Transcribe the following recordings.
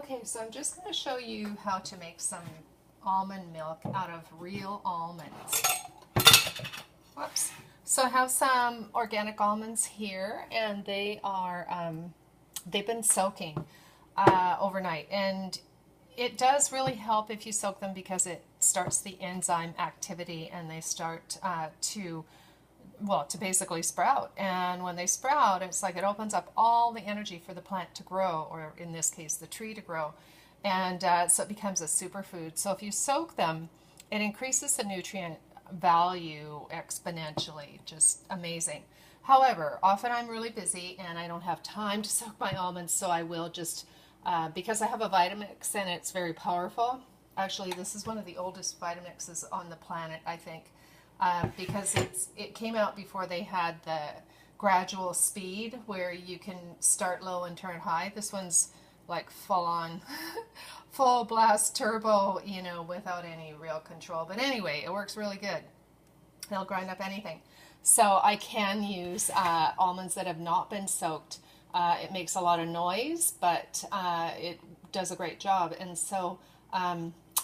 Okay, so I'm just going to show you how to make some almond milk out of real almonds. Whoops. So I have some organic almonds here, and they are they've been soaking overnight, and it does really help if you soak them because it starts the enzyme activity, and they start to basically sprout. And when they sprout, it's like it opens up all the energy for the plant to grow, or in this case, the tree to grow. And so it becomes a superfood. So if you soak them, it increases the nutrient value exponentially. Just amazing. However, often I'm really busy and I don't have time to soak my almonds, so I will just, because I have a Vitamix and it's very powerful. Actually, this is one of the oldest Vitamixes on the planet, I think. Because it came out before they had the gradual speed where you can start low and turn high. This one's like full on, full blast turbo, you know, without any real control. But anyway, it works really good. It'll grind up anything. So I can use almonds that have not been soaked. It makes a lot of noise, but it does a great job. And so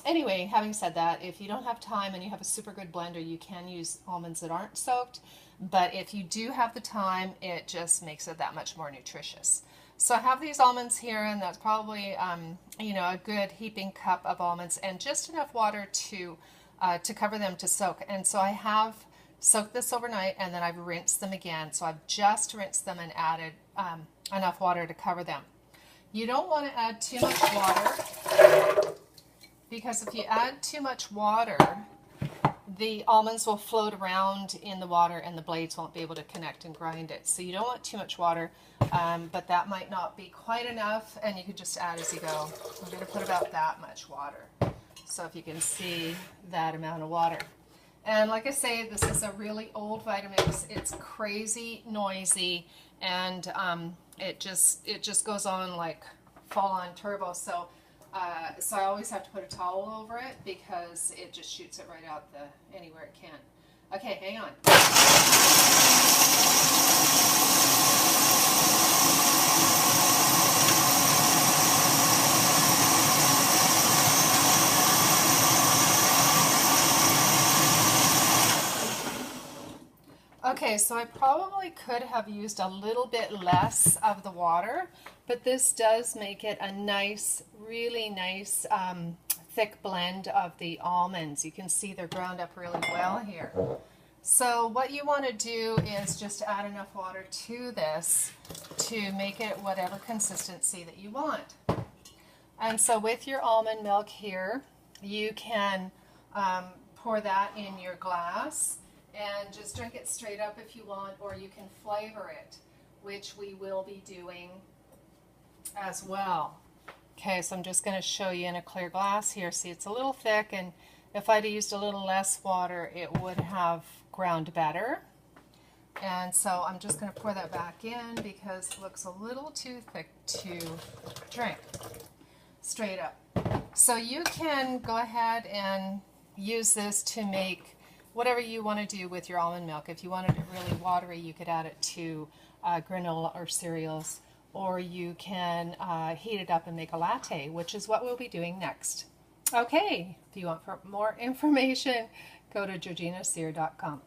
anyway, having said that, if you don't have time and you have a super good blender, you can use almonds that aren't soaked. But if you do have the time, it just makes it that much more nutritious. So I have these almonds here, and that's probably you know, a good heaping cup of almonds, and just enough water to cover them to soak. And so I have soaked this overnight, and then I've rinsed them again. So I've just rinsed them and added enough water to cover them. You don't want to add too much water, because if you add too much water, the almonds will float around in the water and the blades won't be able to connect and grind it. So you don't want too much water, but that might not be quite enough, and you could just add as you go. I'm going to put about that much water. So if you can see that amount of water. And like I say, this is a really old Vitamix. It's crazy noisy, and it just goes on like full on turbo. So I always have to put a towel over it because it just shoots it right out anywhere it can. Okay, hang on. Okay, so I probably could have used a little bit less of the water, but this does make it a nice, really nice, thick blend of the almonds. You can see they're ground up really well here. So what you want to do is just add enough water to this to make it whatever consistency that you want. And so with your almond milk here, you can pour that in your glass and just drink it straight up if you want, or you can flavor it, which we will be doing as well. Okay, so I'm just going to show you in a clear glass here. See, it's a little thick, and if I'd used a little less water, it would have ground better. And so I'm just going to pour that back in because it looks a little too thick to drink straight up. So you can go ahead and use this to make whatever you want to do with your almond milk. If you wanted it really watery, you could add it to granola or cereals, or you can heat it up and make a latte, which is what we'll be doing next. Okay, if you want more information, go to georginasear.com.